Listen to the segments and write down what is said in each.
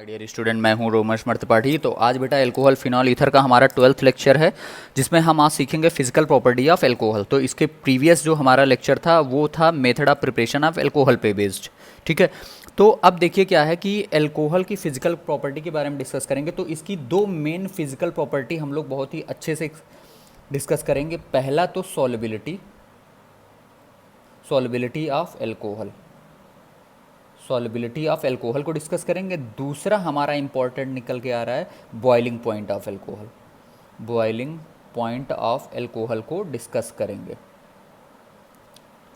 My dear student, मैं हूं रोमेश मर्त्पाठी। तो आज बेटा एल्कोहल फिनॉल ईथर का हमारा 12th लेक्चर है, जिसमें हम आज सीखेंगे फिजिकल प्रॉपर्टी ऑफ एल्कोहल। तो इसके प्रीवियस जो हमारा लेक्चर था वो था method of preparation of alcohol पे बेस्ड। ठीक है, तो अब देखिए क्या है कि एल्कोहल की फिजिकल प्रॉपर्टी के बारे में डिस्कस करेंगे। तो इसकी दो मेन फिजिकल प्रॉपर्टी हम लोग बहुत ही अच्छे से डिस्कस करेंगे। पहला तो solubility, solubility of alcohol, solubility of alcohol को डिस्कस करेंगे। दूसरा हमारा इंपॉर्टेंट निकल के आ रहा है boiling point of alcohol, boiling point of alcohol को डिस्कस करेंगे।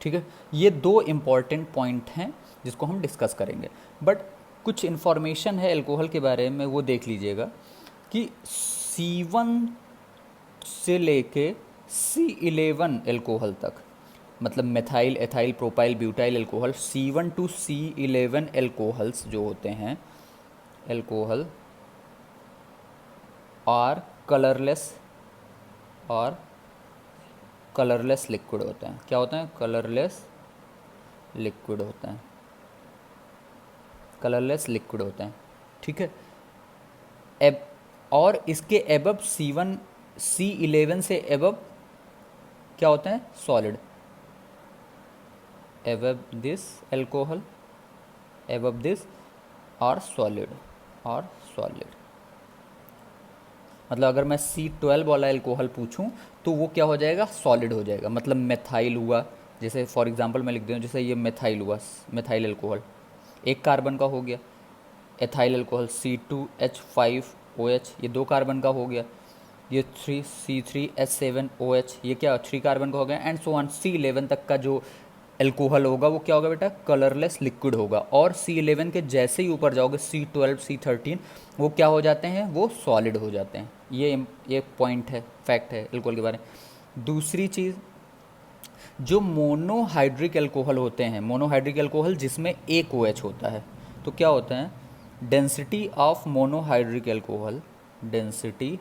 ठीक है, ये दो इम्पॉर्टेंट पॉइंट हैं जिसको हम डिस्कस करेंगे। बट कुछ इन्फॉर्मेशन है एल्कोहल के बारे में, वो देख लीजिएगा कि C1 से लेके C11 एल्कोहल तक, मतलब methyl, ethyl, propyl, butyl alcohol, C1 to C11 alcohols जो होते हैं, एल्कोहल और कलरलेस और कलरलेस लिक्विड होते हैं। क्या होते हैं? कलरलेस लिक्विड होते हैं, कलरलेस लिक्विड होते हैं। ठीक है, एब और इसके एबव C1 C11 से एबव क्या होते हैं? Solid. above this alcohol, above this or solid, और सॉलिड। मतलब अगर मैं C12 वाला एल्कोहल पूछूं तो वो क्या हो जाएगा? सॉलिड हो जाएगा। मतलब मेथाइल हुआ, जैसे फॉर एग्जांपल मैं लिख दूँ, जैसे ये मेथाइल हुआ, मेथाइल एल्कोहल एक कार्बन का हो गया। एथाइल एल्कोहल C2H5OH, ये दो कार्बन का हो गया। ये C3H7OH, ये क्या 3 कार्बन का हो गया। एंड सो ऑन, C11 तक का जो एल्कोहल होगा वो क्या होगा बेटा? कलरलेस लिक्विड होगा। और C11 के जैसे ही ऊपर जाओगे C12, C13, वो क्या हो जाते हैं? वो सॉलिड हो जाते हैं। ये पॉइंट है, फैक्ट है एल्कोहल के बारे में। दूसरी चीज़, जो मोनोहाइड्रिक एल्कोहल होते हैं, मोनोहाइड्रिक एल्कोहल जिसमें एक OH होता है, तो क्या होते हैं? Density of monohydric alcohol, density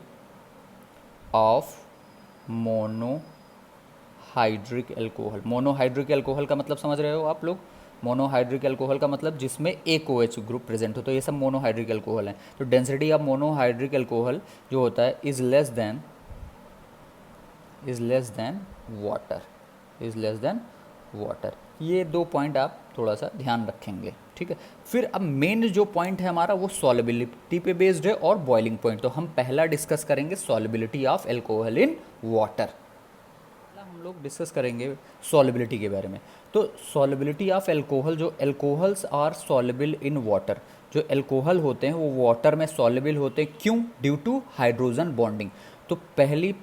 of monohydric alcohol. Monohydric alcohol का मतलब समझ रहे हो आप लोग? मोनोहाइड्रिक एल्कोहल का मतलब जिसमें एक OH ग्रुप प्रेजेंट हो, तो ये सब मोनोहाइड्रिक एल्कोहल हैं। तो डेंसिटी ऑफ मोनोहाइड्रिक एल्कोहल जो होता है is less than water, is less than water. ये दो पॉइंट आप थोड़ा सा ध्यान रखेंगे। ठीक है, फिर अब मेन जो पॉइंट है हमारा वो सॉलिबिलिटी पे बेस्ड है और बॉइलिंग पॉइंट। तो हम पहला डिस्कस करेंगे solubility of alcohol in water. हम लोग डिस्कस करेंगे सॉलिबिलिटी के बारे में। तो सॉलिबिलिटी ऑफ एल्कोहल, जो alcohols are soluble in water, जो एल्कोहल होते हैं वो वाटर में सॉलिबल होते हैं। क्यों? Due to hydrogen bonding. तो पहली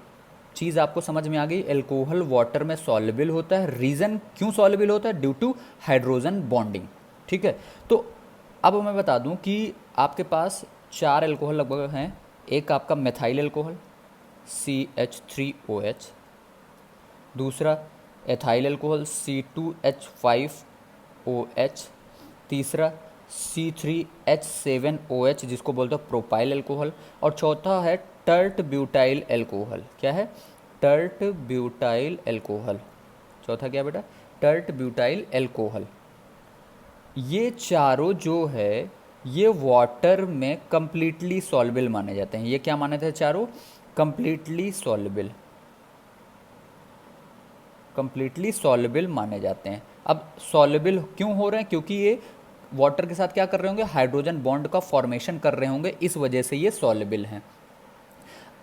चीज़ आपको समझ में आ गई, एल्कोहल वाटर में सॉलिबल होता है। रीज़न क्यों सॉलिबल होता है? Due to hydrogen bonding. ठीक है, तो अब मैं बता दूं कि आपके पास 4 एल्कोहल लगभग हैं। एक आपका मेथाइल एल्कोहल CH3OH, दूसरा एथाइल एल्कोहल C2H5OH, तीसरा C3H7OH जिसको बोलते हैं प्रोपाइल एल्कोहल, और चौथा है टर्ट ब्यूटाइल एल्कोहल। क्या है? Tert butyl alcohol. चौथा क्या बेटा? Tert butyl alcohol. ये चारों जो है ये वाटर में कंप्लीटली सॉल्युबल माने जाते हैं। ये क्या माने थे? चारों कंप्लीटली सॉल्युबल, कंप्लीटली सॉल्युबल माने जाते हैं। अब सॉल्युबल क्यों हो रहे हैं? क्योंकि ये वाटर के साथ क्या कर रहे होंगे? हाइड्रोजन बॉन्ड का फॉर्मेशन कर रहे होंगे, इस वजह से ये सॉल्युबल हैं।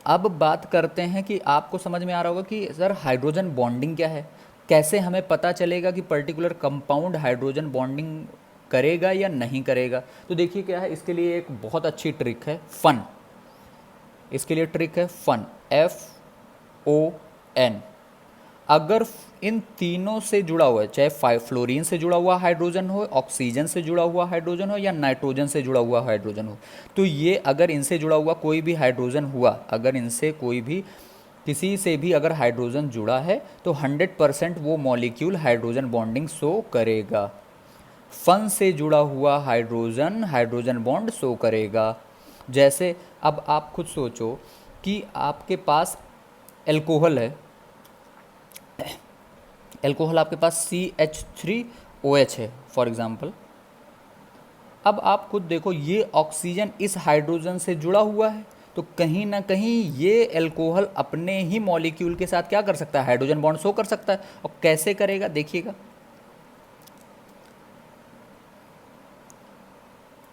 अब बात करते हैं कि आपको समझ में आ रहा होगा कि सर हाइड्रोजन बॉन्डिंग क्या है, कैसे हमें पता चलेगा कि पर्टिकुलर कंपाउंड हाइड्रोजन बॉन्डिंग करेगा या नहीं करेगा। तो देखिए क्या है, इसके लिए एक बहुत अच्छी ट्रिक है, फन। इसके लिए ट्रिक है फन, FON। अगर इन तीनों से जुड़ा हुआ है, चाहे फ्लोरीन से जुड़ा हुआ हाइड्रोजन हो, ऑक्सीजन से जुड़ा हुआ हाइड्रोजन हो, या नाइट्रोजन से जुड़ा हुआ हाइड्रोजन हो, तो ये अगर इनसे जुड़ा हुआ कोई भी हाइड्रोजन हुआ, अगर इनसे कोई भी किसी से भी अगर हाइड्रोजन जुड़ा है तो 100% वो मॉलिक्यूल हाइड्रोजन बॉन्डिंग शो करेगा। फन से जुड़ा हुआ हाइड्रोजन हाइड्रोजन बॉन्ड शो करेगा। जैसे अब आप खुद सोचो कि आपके पास एल्कोहल है, एल्कोहल आपके पास CH3OH है फॉर एग्जांपल। अब आप खुद देखो, ये ऑक्सीजन इस हाइड्रोजन से जुड़ा हुआ है, तो कहीं ना कहीं ये एल्कोहल अपने ही मॉलिक्यूल के साथ क्या कर सकता है, हाइड्रोजन बॉन्ड शो कर सकता है। और कैसे करेगा देखिएगा,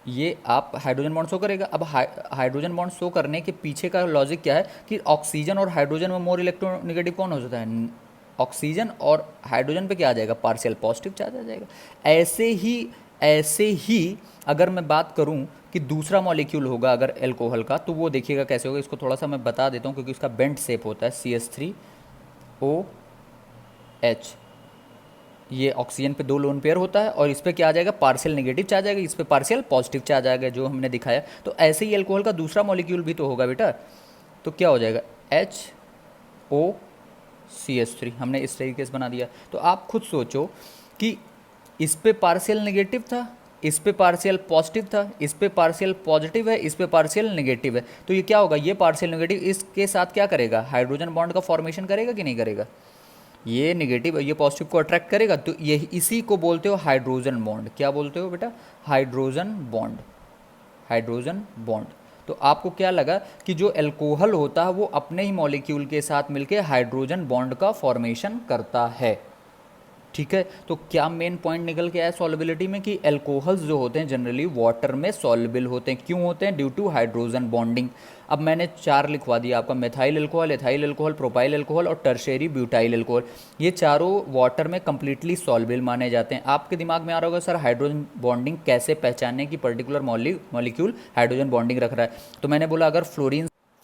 ये आप हाइड्रोजन बॉन्ड शो करेगा। अब हाइड्रोजन बॉन्ड शो करने के पीछे का लॉजिक क्या है कि ऑक्सीजन और हाइड्रोजन में मोर इलेक्ट्रोनेगेटिव कौन हो जाता है, ऑक्सीजन, और हाइड्रोजन पे क्या आ जाएगा, पार्शियल पॉजिटिव चार्ज आ जाएगा। ऐसे ही अगर मैं बात करूं कि दूसरा मॉलिक्यूल होगा अगर एल्कोहल का, तो वो देखिएगा कैसे होगा। इसको थोड़ा सा मैं बता देता हूँ क्योंकि इसका बेंट शेप होता है, CH3OH। ये ऑक्सीजन पे 2 लोन पेयर होता है और इस पे क्या आ जाएगा, पार्शियल नेगेटिव चार्ज आएगा, इस पे पार्शियल पॉजिटिव चार्ज आएगा, जो हमने दिखाया। तो ऐसे ही एल्कोहल का दूसरा मॉलिक्यूल भी तो होगा बेटा, तो क्या हो जाएगा, HOCH3। हमने इस तरीके से बना दिया। तो आप खुद सोचो कि इस पे पार्शियल नेगेटिव था, इस पे पार्शियल पॉजिटिव था, इस पे पार्शियल पॉजिटिव है, इस पे पार्शियल नेगेटिव है, तो ये क्या होगा, ये पार्शियल नेगेटिव इसके साथ क्या करेगा, हाइड्रोजन बॉन्ड का फॉर्मेशन करेगा कि नहीं करेगा, ये नेगेटिव ये पॉजिटिव को अट्रैक्ट करेगा। तो ये इसी को बोलते हो हाइड्रोजन बॉन्ड। क्या बोलते हो बेटा, हाइड्रोजन बॉन्ड, हाइड्रोजन बॉन्ड। तो आपको क्या लगा कि जो एल्कोहल होता है वो अपने ही मॉलिक्यूल के साथ मिलकर हाइड्रोजन बॉन्ड का फॉर्मेशन करता है। ठीक है, तो क्या मेन पॉइंट निकल के आया सॉल्युबिलिटी में कि एल्कोहल्स जो होते हैं जनरली वाटर में सॉल्युबल होते हैं। क्यों होते हैं, ड्यू टू हाइड्रोजन बॉन्डिंग। अब मैंने 4 लिखवा दिया आपका, methyl alcohol, ethyl alcohol, propyl alcohol और टर्शरी ब्यूटाइल एल्कोहल। ये चारों वाटर में कंप्लीटली सॉल्युबल माने जाते हैं। आपके दिमाग में आ रहा होगा सर हाइड्रोजन बॉन्डिंग कैसे पहचानने की पर्टिकुलर मॉलिक्यूल हाइड्रोजन बॉन्डिंग रख रहा है। तो मैंने बोला अगर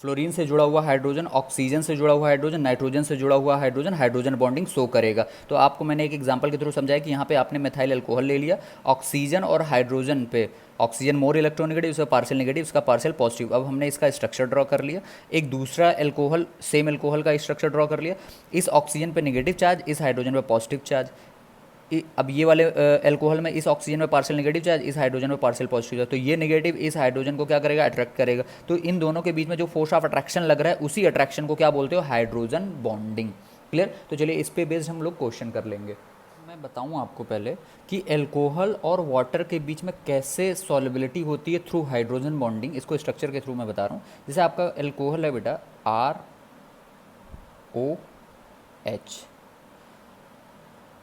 फ्लोरीन से जुड़ा हुआ हाइड्रोजन, ऑक्सीजन से जुड़ा हुआ हाइड्रोजन, नाइट्रोजन से जुड़ा हुआ हाइड्रोजन, हाइड्रोजन बॉन्डिंग शो करेगा। तो आपको मैंने एक एग्जांपल के थ्रू समझाया कि यहाँ पे आपने मेथाइल अल्कोहल ले लिया, ऑक्सीजन और हाइड्रोजन पे, ऑक्सीजन मोर इलेक्ट्रोनेगेटिव, इसका पार्शियल नेगेटिव, इसका पार्शियल पॉजिटिव। अब हमने इसका स्ट्रक्चर ड्रॉ कर लिया। एक दूसरा एल्कोहल, सेम एल्कोहल का स्ट्रक्चर ड्रॉ कर लिया। इस ऑक्सीजन पे नेगेटिव चार्ज, इस हाइड्रोजन पे पॉजिटिव चार्ज। अब ये वाले एल्कोहल में इस ऑक्सीजन में पार्शियल नेगेटिव चार्ज, इस हाइड्रोजन में पार्शियल पॉजिटिव चार्ज, तो ये नेगेटिव इस हाइड्रोजन को क्या करेगा, अट्रैक्ट करेगा। तो इन दोनों के बीच में जो फोर्स ऑफ अट्रैक्शन लग रहा है उसी अट्रैक्शन को क्या बोलते हो, हाइड्रोजन बॉन्डिंग। क्लियर। तो चलिए इस पे बेस्ड हम लोग क्वेश्चन कर लेंगे। मैं बताऊं आपको पहले कि एल्कोहल और वाटर के बीच में कैसे सॉल्युबिलिटी होती है थ्रू हाइड्रोजन बॉन्डिंग। इसको स्ट्रक्चर के थ्रू मैं बता रहा हूँ। जैसे आपका एल्कोहल है बेटा ROH,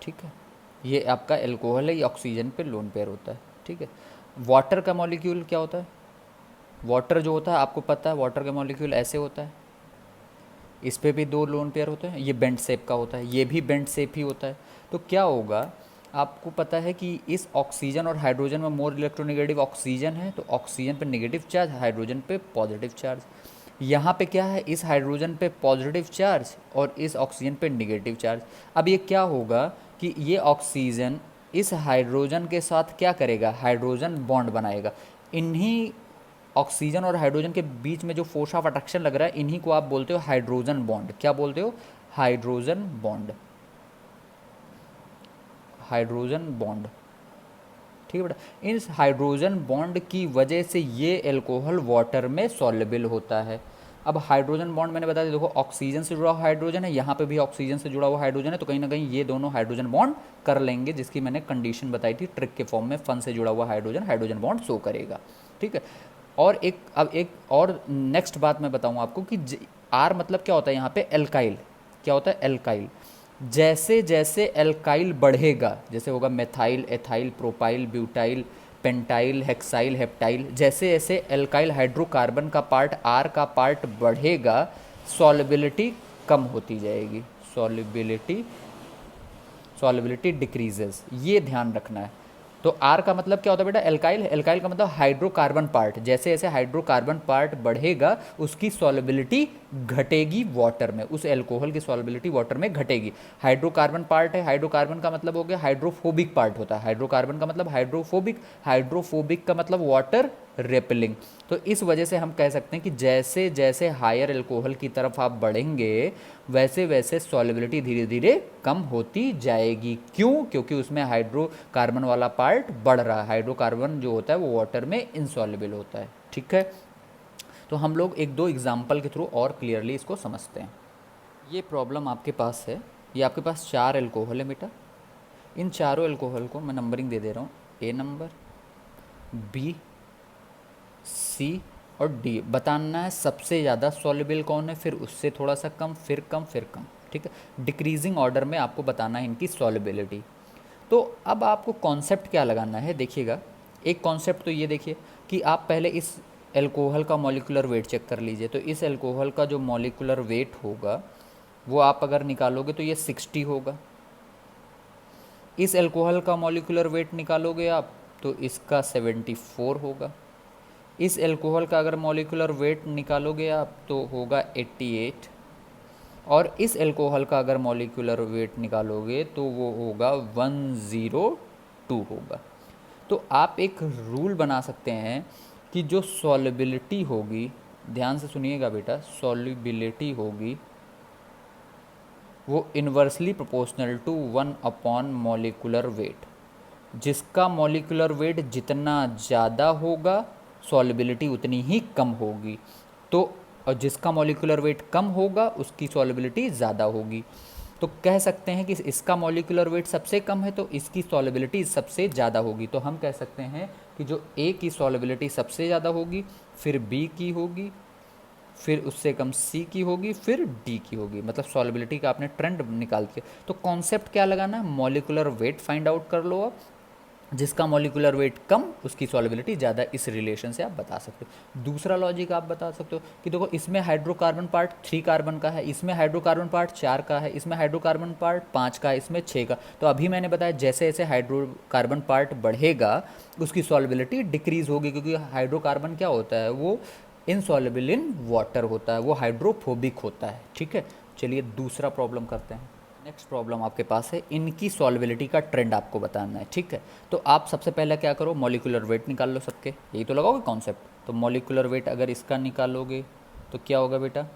ठीक है, ये आपका एल्कोहल है, ये ऑक्सीजन पे लोन पेयर होता है। ठीक है, वाटर का मॉलिक्यूल क्या होता है, वाटर जो होता है आपको पता है, वाटर का मॉलिक्यूल ऐसे होता है, इस पे भी 2 लोन पेयर होते हैं, ये बेंट शेप का होता है, ये भी बेंट शेप ही होता है। तो क्या होगा, आपको पता है कि इस ऑक्सीजन और हाइड्रोजन में मोर इलेक्ट्रोनेगेटिव ऑक्सीजन है, तो ऑक्सीजन पे नेगेटिव चार्ज, हाइड्रोजन पे पॉजिटिव चार्ज। यहाँ पे क्या है, इस हाइड्रोजन पे पॉजिटिव चार्ज और इस ऑक्सीजन पे नेगेटिव चार्ज। अब ये क्या होगा कि ये ऑक्सीजन इस हाइड्रोजन के साथ क्या करेगा, हाइड्रोजन बॉन्ड बनाएगा। इन्हीं ऑक्सीजन और हाइड्रोजन के बीच में जो फोर्स ऑफ अट्रैक्शन लग रहा है, इन्हीं को आप बोलते हो हाइड्रोजन बॉन्ड। क्या बोलते हो, हाइड्रोजन बॉन्ड, हाइड्रोजन बॉन्ड। ठीक है बेटा, इस हाइड्रोजन बॉन्ड की वजह से ये एल्कोहल वाटर में सॉल्युबल होता है। अब हाइड्रोजन बॉन्ड मैंने बता दिया, देखो ऑक्सीजन से जुड़ा हुआ हाइड्रोजन है, यहाँ पे भी ऑक्सीजन से जुड़ा हुआ हाइड्रोजन है, तो कहीं ना कहीं ये दोनों हाइड्रोजन बॉन्ड कर लेंगे, जिसकी मैंने कंडीशन बताई थी ट्रिक के फॉर्म में, फन से जुड़ा हुआ हाइड्रोजन हाइड्रोजन बॉन्ड शो करेगा। ठीक है, और एक और नेक्स्ट बात मैं बताऊँ आपको कि आर मतलब क्या होता है यहाँ पे, एल्काइल। क्या होता है, एल्काइल। जैसे जैसे एल्काइल बढ़ेगा, जैसे होगा methyl, ethyl, propyl, butyl, pentyl, hexyl, heptyl, जैसे जैसे एल्काइल हाइड्रोकार्बन का पार्ट, आर का पार्ट बढ़ेगा, सॉल्युबिलिटी कम होती जाएगी, सॉल्युबिलिटी सॉल्युबिलिटी डिक्रीजेस। ये ध्यान रखना है। तो आर का मतलब क्या होता है बेटा, एल्काइल। एल्काइल का मतलब हाइड्रोकार्बन पार्ट। जैसे जैसे हाइड्रोकार्बन पार्ट बढ़ेगा उसकी सॉल्युबिलिटी घटेगी वाटर में, उस एल्कोहल की सॉल्युबिलिटी वाटर में घटेगी। हाइड्रोकार्बन पार्ट है, हाइड्रोकार्बन का मतलब हो गया हाइड्रोफोबिक पार्ट होता है। हाइड्रोकार्बन का मतलब हाइड्रोफोबिक, हाइड्रोफोबिक का मतलब वाटर रेपेलिंग। तो इस वजह से हम कह सकते हैं कि जैसे जैसे हायर एल्कोहल की तरफ आप बढ़ेंगे वैसे वैसे सॉल्युबिलिटी धीरे धीरे कम होती जाएगी। क्यों, क्योंकि उसमें हाइड्रोकार्बन वाला पार्ट बढ़ रहा है। हाइड्रोकार्बन जो होता है वो वाटर में इनसॉल्युबल होता है। ठीक है, तो हम लोग 1-2 एग्जाम्पल के थ्रू और क्लियरली इसको समझते हैं। ये प्रॉब्लम आपके पास है, ये आपके पास 4 एल्कोहल है बेटा। इन चारों एल्कोहल को मैं नंबरिंग दे दे रहा हूँ, A नंबर, बी, सी और डी। बताना है सबसे ज़्यादा सॉल्युबल कौन है, फिर उससे थोड़ा सा कम, फिर कम, फिर कम, ठीक है। डिक्रीजिंग ऑर्डर में आपको बताना है इनकी सॉल्युबिलिटी। तो अब आपको कॉन्सेप्ट क्या लगाना है, देखिएगा। एक कॉन्सेप्ट तो ये देखिए कि आप पहले इस एल्कोहल का मॉलिक्यूलर वेट चेक कर लीजिए। तो इस एल्कोहल का जो मॉलिक्यूलर वेट होगा वो आप अगर निकालोगे तो ये 60 होगा। इस एल्कोहल का मॉलिक्यूलर वेट निकालोगे आप तो इसका 74 होगा। इस एल्कोहल का अगर मॉलिक्यूलर वेट निकालोगे आप तो होगा 88। और इस एल्कोहल का अगर मॉलिक्यूलर वेट निकालोगे तो वो होगा 102 होगा। तो आप एक रूल बना सकते हैं कि जो सॉल्युबिलिटी होगी, ध्यान से सुनिएगा बेटा, सॉल्युबिलिटी होगी वो inversely proportional to 1 upon molecular weight. जिसका मॉलिक्यूलर वेट जितना ज़्यादा होगा सॉल्युबिलिटी उतनी ही कम होगी। तो और जिसका मॉलिक्यूलर वेट कम होगा उसकी सॉल्युबिलिटी ज़्यादा होगी। तो कह सकते हैं कि इसका मॉलिक्यूलर वेट सबसे कम है तो इसकी सॉल्युबिलिटी सबसे ज़्यादा होगी। तो हम कह सकते हैं कि जो ए की सॉल्युबिलिटी सबसे ज़्यादा होगी, फिर बी की होगी, फिर उससे कम सी की होगी, फिर डी की होगी। मतलब सॉल्युबिलिटी का आपने ट्रेंड निकाल दिया। तो कॉन्सेप्ट क्या लगाना है, मॉलिक्यूलर वेट फाइंड आउट कर लो आप। जिसका मॉलिक्यूलर वेट कम उसकी सॉल्युबिलिटी ज़्यादा, इस रिलेशन से आप बता सकते हो। दूसरा लॉजिक आप बता सकते हो कि देखो इसमें हाइड्रोकार्बन पार्ट 3 कार्बन का है, इसमें हाइड्रोकार्बन पार्ट 4 का है, इसमें हाइड्रोकार्बन पार्ट 5 का है, इसमें 6 का। तो अभी मैंने बताया जैसे जैसे हाइड्रोकार्बन पार्ट बढ़ेगा उसकी सॉल्युबिलिटी डिक्रीज होगी, क्योंकि हाइड्रोकार्बन क्या होता है, वो इनसॉल्युबल इन वाटर होता है, वो हाइड्रोफोबिक होता है, ठीक है। चलिए दूसरा प्रॉब्लम करते हैं। नेक्स्ट प्रॉब्लम आपके पास है, इनकी सॉल्युबिलिटी का ट्रेंड आपको बताना है, ठीक है। तो आप सबसे पहले क्या करो, मॉलिक्यूलर वेट निकाल लो सबके, यही तो लगाओगे कॉन्सेप्ट। तो मॉलिक्यूलर वेट अगर इसका निकालोगे तो क्या होगा बेटा,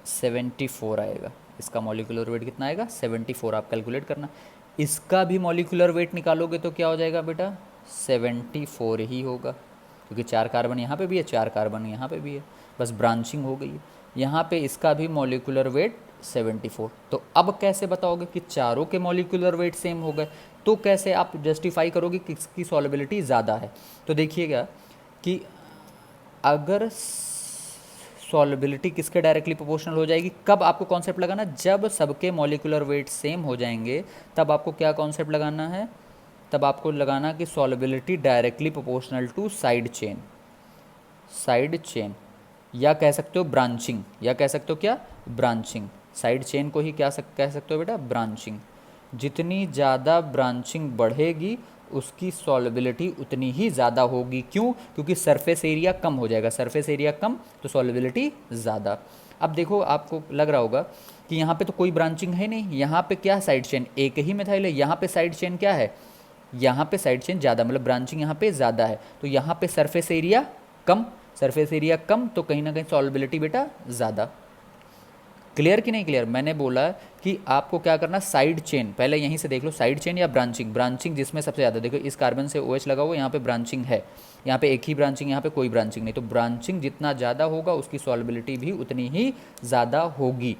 74 आएगा। इसका मॉलिक्यूलर वेट कितना आएगा, 74। आप कैलकुलेट करना। इसका भी मॉलिक्यूलर वेट निकालोगे तो क्या हो जाएगा बेटा, 74 ही होगा, क्योंकि 4 कार्बन यहाँ पे भी है, 4 कार्बन यहाँ पे भी है, बस ब्रांचिंग हो गई है। यहाँ पे इसका भी मॉलिक्यूलर वेट 74। तो अब कैसे बताओगे कि चारों के मॉलिक्यूलर वेट सेम हो गए, तो कैसे आप जस्टिफाई करोगे कि किसकी सॉल्युबिलिटी ज़्यादा है। तो देखिएगा कि अगर सॉल्युबिलिटी किसके डायरेक्टली प्रोपोर्शनल हो जाएगी, कब आपको कॉन्सेप्ट लगाना, जब सबके मॉलिक्यूलर वेट सेम हो जाएंगे तब आपको क्या कॉन्सेप्ट लगाना है, तब आपको लगाना कि solubility directly proportional to side chain. Side chain या कह सकते हो ब्रांचिंग, या कह सकते हो क्या, ब्रांचिंग। साइड चेन को ही क्या कह सकते हो बेटा, ब्रांचिंग। जितनी ज़्यादा ब्रांचिंग बढ़ेगी उसकी सॉल्युबिलिटी उतनी ही ज़्यादा होगी। क्यों, क्योंकि सरफेस एरिया कम हो जाएगा, सरफेस एरिया कम तो सॉल्युबिलिटी ज़्यादा। अब देखो आपको लग रहा होगा कि यहाँ पे तो कोई ब्रांचिंग है नहीं, यहाँ पे क्या साइड चेन, एक ही मिथाइल है, यहाँ पे साइड चेन क्या है, यहाँ पे साइड चेन ज़्यादा, मतलब ब्रांचिंग यहाँ पे ज़्यादा है। तो यहाँ पे सरफेस एरिया कम, सरफेस एरिया कम तो कहीं ना कहीं सॉल्युबिलिटी बेटा ज़्यादा। क्लियर कि नहीं क्लियर, मैंने बोला कि आपको क्या करना, साइड चेन पहले यहीं से देख लो, साइड चेन या ब्रांचिंग। ब्रांचिंग जिसमें सबसे ज़्यादा, देखो इस कार्बन से OH लगा हुआ, यहाँ पे ब्रांचिंग है, यहाँ पे एक ही ब्रांचिंग, यहाँ पे कोई ब्रांचिंग नहीं। तो ब्रांचिंग जितना ज़्यादा होगा उसकी सॉल्युबिलिटी भी उतनी ही ज़्यादा होगी।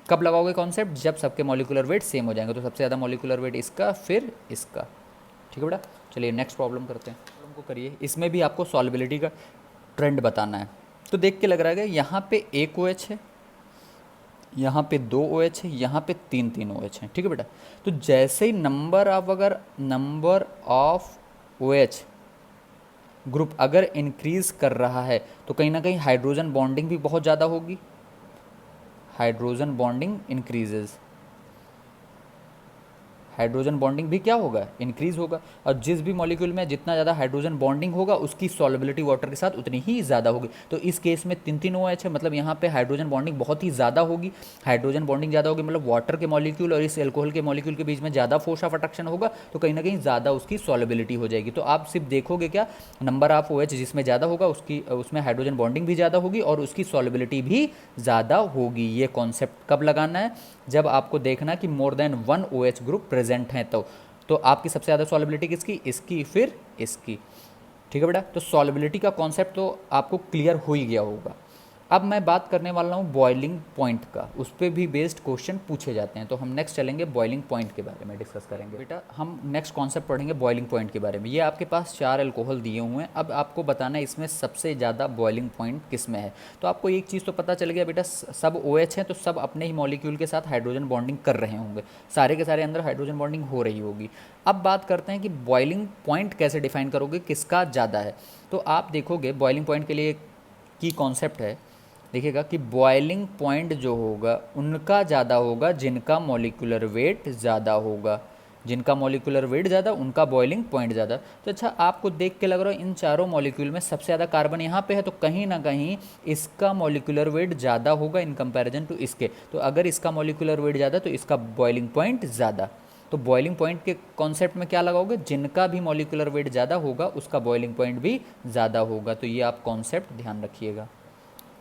कब लगाओगे कॉन्सेप्ट, जब सबके मॉलिक्यूलर वेट सेम हो जाएंगे। तो सबसे ज़्यादा मॉलिक्यूलर वेट इसका, फिर इसका, ठीक है बेटा। चलिए नेक्स्ट प्रॉब्लम करते हैं। प्रॉब्लम को करिए, इसमें भी आपको सॉल्युबिलिटी का ट्रेंड बताना है। तो देख के लग रहा है कि यहाँ पे एक OH है, यहाँ पे 2 OH है, यहाँ पे 3 OH हैं, ठीक है बेटा। तो जैसे ही नंबर ऑफ OH ग्रुप अगर इंक्रीज कर रहा है तो कहीं ना कहीं हाइड्रोजन बॉन्डिंग भी बहुत ज़्यादा होगी, hydrogen bonding increases, hydrogen bonding भी क्या होगा, इंक्रीज होगा। और जिस भी मॉलिक्यूल में जितना ज़्यादा हाइड्रोजन बॉन्डिंग होगा उसकी सॉल्युबिलिटी वाटर के साथ उतनी ही ज़्यादा होगी। तो इस केस में 3 OH है, मतलब यहाँ पे हाइड्रोजन बॉन्डिंग बहुत ही ज़्यादा होगी। हाइड्रोजन बॉन्डिंग ज़्यादा होगी मतलब वाटर के मॉलिक्यूल और इस एल्कोहल के मॉलिक्यूल के बीच में ज़्यादा फोर्स ऑफ अट्रैक्शन होगा, तो कहीं ना कहीं ज़्यादा उसकी सॉल्युबिलिटी हो जाएगी। तो आप सिर्फ देखोगे क्या, नंबर ऑफ OH जिसमें ज़्यादा होगा उसमें हाइड्रोजन बॉन्डिंग भी ज़्यादा होगी और उसकी सॉल्युबिलिटी भी ज़्यादा होगी। ये कॉन्सेप्ट कब लगाना है, जब आपको देखना कि more than 1 OH group present हैं। तो आपकी सबसे ज़्यादा सॉल्युबिलिटी किसकी, इसकी, फिर इसकी, ठीक है बेटा। तो सॉल्युबिलिटी का कॉन्सेप्ट तो आपको क्लियर हो ही गया होगा। अब मैं बात करने वाला हूँ बॉइलिंग पॉइंट का, उस पर भी बेस्ड क्वेश्चन पूछे जाते हैं। तो हम नेक्स्ट चलेंगे बॉइलिंग पॉइंट के बारे में डिस्कस करेंगे। बेटा हम नेक्स्ट कॉन्सेप्ट पढ़ेंगे बॉइलिंग पॉइंट के बारे में। ये आपके पास 4 अल्कोहल दिए हुए हैं, अब आपको बताना है इसमें सबसे ज़्यादा बॉइलिंग पॉइंट किस में है। तो आपको एक चीज़ तो पता चल गया बेटा, सब OH हैं तो सब अपने ही मॉलिक्यूल के साथ हाइड्रोजन बॉन्डिंग कर रहे होंगे, सारे के सारे अंदर हाइड्रोजन बॉन्डिंग हो रही होगी। अब बात करते हैं कि बॉइलिंग पॉइंट कैसे डिफाइन करोगे, किसका ज़्यादा है। तो आप देखोगे बॉइलिंग पॉइंट के लिए की कॉन्सेप्ट है, देखिएगा कि बॉइलिंग पॉइंट जो होगा उनका ज़्यादा होगा जिनका मॉलिक्यूलर वेट ज़्यादा होगा, जिनका मॉलिक्यूलर वेट ज़्यादा उनका बॉइलिंग पॉइंट ज़्यादा। तो अच्छा आपको देख के लग रहा है इन चारों मॉलिक्यूल में सबसे ज़्यादा कार्बन यहाँ पे है, तो कहीं ना कहीं इसका मॉलिक्यूलर वेट ज़्यादा होगा इन कंपैरिजन टू इसके। तो अगर इसका मॉलिक्यूलर वेट ज़्यादा तो इसका बॉइलिंग पॉइंट ज़्यादा। तो बॉइलिंग पॉइंट के कॉन्सेप्ट में क्या लगाओगे, जिनका भी मॉलिक्यूलर वेट ज़्यादा होगा उसका बॉइलिंग पॉइंट भी ज़्यादा होगा। तो ये आप कॉन्सेप्ट ध्यान रखिएगा,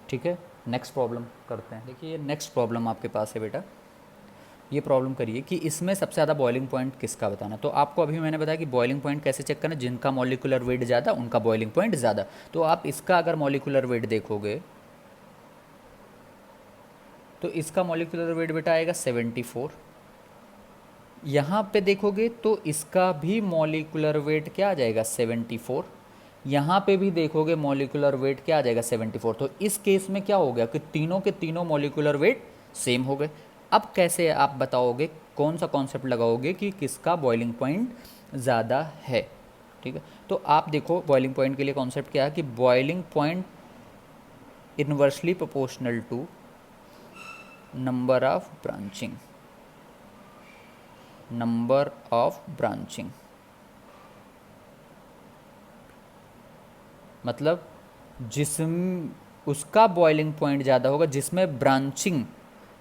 ठीक है। नेक्स्ट प्रॉब्लम करते हैं। देखिए ये नेक्स्ट प्रॉब्लम आपके पास है बेटा, ये प्रॉब्लम करिए कि इसमें सबसे ज़्यादा बॉइलिंग पॉइंट किसका बताना। तो आपको अभी मैंने बताया कि बॉइलिंग पॉइंट कैसे चेक करना, जिनका मॉलिक्यूलर वेट ज़्यादा उनका बॉइलिंग पॉइंट ज़्यादा। तो आप इसका अगर मॉलिक्यूलर वेट देखोगे तो इसका मॉलिक्यूलर वेट बेटा आएगा 74। यहाँ पे देखोगे तो इसका भी मॉलिक्यूलर वेट क्या आ जाएगा 74। यहाँ पे भी देखोगे मॉलिक्यूलर वेट क्या आ जाएगा 74। तो इस केस में क्या हो गया कि तीनों के तीनों मॉलिक्यूलर वेट सेम हो गए। अब कैसे आप बताओगे, कौन सा कॉन्सेप्ट लगाओगे कि किसका बॉइलिंग पॉइंट ज़्यादा है, ठीक है। तो आप देखो बॉइलिंग पॉइंट के लिए कॉन्सेप्ट क्या है कि boiling point inversely proportional to number of branching, number of branching, मतलब जिसम उसका बॉइलिंग पॉइंट ज़्यादा होगा जिसमें ब्रांचिंग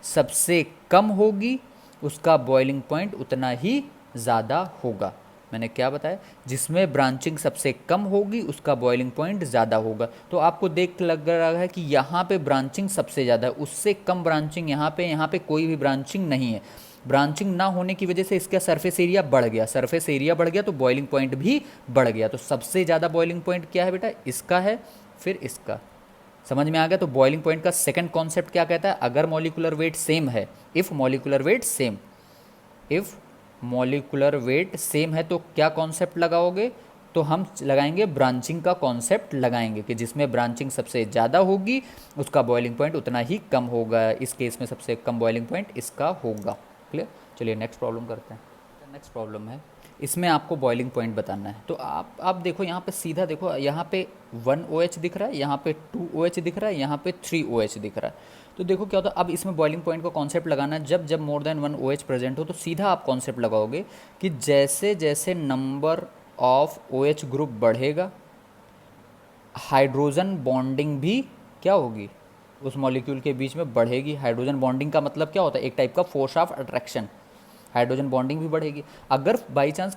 सबसे कम होगी, उसका बॉइलिंग पॉइंट उतना ही ज़्यादा होगा। मैंने क्या बताया, जिसमें ब्रांचिंग सबसे कम होगी उसका बॉइलिंग पॉइंट ज़्यादा होगा। तो आपको देख लग रहा है कि यहाँ पे ब्रांचिंग सबसे ज़्यादा है, उससे कम ब्रांचिंग यहाँ पे कोई भी ब्रांचिंग नहीं है। ब्रांचिंग ना होने की वजह से इसका सरफेस एरिया बढ़ गया, सरफेस एरिया बढ़ गया तो बॉइलिंग पॉइंट भी बढ़ गया। तो सबसे ज़्यादा बॉइलिंग पॉइंट क्या है बेटा, इसका है, फिर इसका। समझ में आ गया। तो बॉइलिंग पॉइंट का सेकंड कॉन्सेप्ट क्या कहता है, अगर मॉलिक्यूलर वेट सेम है, if molecular weight same, if molecular weight same है तो क्या कॉन्सेप्ट लगाओगे, तो हम लगाएंगे ब्रांचिंग का कॉन्सेप्ट लगाएंगे कि जिसमें ब्रांचिंग सबसे ज़्यादा होगी उसका बॉइलिंग पॉइंट उतना ही कम होगा। इस केस में सबसे कम बॉइलिंग पॉइंट इसका होगा। क्लियर। चलिए नेक्स्ट प्रॉब्लम करते हैं। नेक्स्ट प्रॉब्लम है, इसमें आपको बॉइलिंग पॉइंट बताना है। तो आप देखो यहाँ पे सीधा देखो, यहाँ पे 1 OH दिख रहा है, यहाँ पे 2 OH दिख रहा है, यहाँ पे 3 OH दिख रहा है। तो देखो क्या होता है, अब इसमें बॉइलिंग पॉइंट का कॉन्सेप्ट लगाना है, जब जब मोर देन 1 OH प्रेजेंट हो तो सीधा आप कॉन्सेप्ट लगाओगे कि जैसे जैसे नंबर ऑफ OH ग्रुप बढ़ेगा हाइड्रोजन बॉन्डिंग भी क्या होगी, उस मॉलिक्यूल के बीच में बढ़ेगी। हाइड्रोजन बॉन्डिंग का मतलब क्या होता है, एक टाइप का force of attraction, hydrogen bonding भी बढ़ेगी। अगर बाई चांस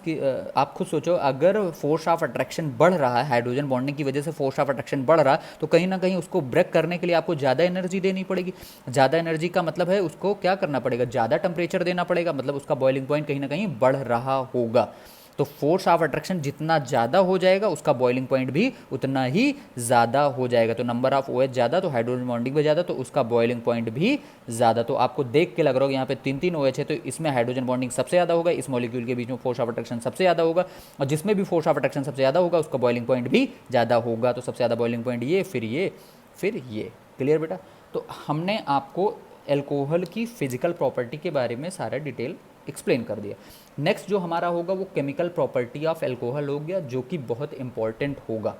आप खुद सोचो, अगर फोर्स ऑफ अट्रैक्शन बढ़ रहा है, हाइड्रोजन बॉन्डिंग की वजह से फोर्स ऑफ अट्रैक्शन बढ़ रहा है, तो कहीं ना कहीं उसको ब्रेक करने के लिए आपको ज़्यादा एनर्जी देनी पड़ेगी। ज़्यादा एनर्जी का मतलब है उसको क्या करना पड़ेगा, ज़्यादा टेम्परेचर देना पड़ेगा, मतलब उसका बॉइलिंग पॉइंट कहीं ना कहीं बढ़ रहा होगा। तो फोर्स ऑफ अट्रैक्शन जितना ज़्यादा हो जाएगा उसका बॉइलिंग पॉइंट भी उतना ही ज़्यादा हो जाएगा। तो नंबर ऑफ OH ज़्यादा तो हाइड्रोजन बॉन्डिंग भी ज़्यादा, तो उसका बॉइलिंग पॉइंट भी ज़्यादा। तो आपको देख के लग रहा होगा यहाँ पे 3 OH है, तो इसमें हाइड्रोजन बॉन्डिंग सबसे ज़्यादा होगा, इस मॉलिक्यूल के बीच में फोर्स ऑफ अट्रैक्शन सबसे ज़्यादा होगा, और जिसमें भी फोर्स ऑफ अट्रैक्शन सबसे ज़्यादा होगा उसका बॉइलिंग पॉइंट भी ज़्यादा होगा। तो सबसे ज़्यादा बॉइलिंग पॉइंट ये, फिर ये, फिर ये। क्लियर बेटा। तो हमने आपको एल्कोहल की फिजिकल प्रॉपर्टी के बारे में सारा डिटेल एक्सप्लेन कर दिया। नेक्स्ट जो हमारा होगा वो केमिकल प्रॉपर्टी ऑफ एल्कोहल हो गया, जो कि बहुत इंपॉर्टेंट होगा।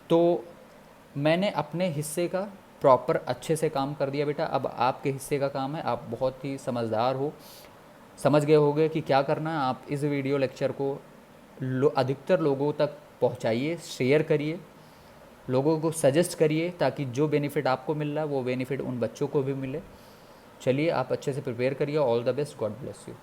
तो मैंने अपने हिस्से का प्रॉपर अच्छे से काम कर दिया बेटा, अब आपके हिस्से का काम है। आप बहुत ही समझदार हो, समझ गए होंगे कि क्या करना है। आप इस वीडियो लेक्चर को अधिकतर लोगों तक पहुंचाइए, शेयर करिए, लोगों को सजेस्ट करिए, ताकि जो बेनिफिट आपको मिल रहा है वो बेनिफिट उन बच्चों को भी मिले। चलिए आप अच्छे से प्रिपेयर करिए। All the best, God bless you.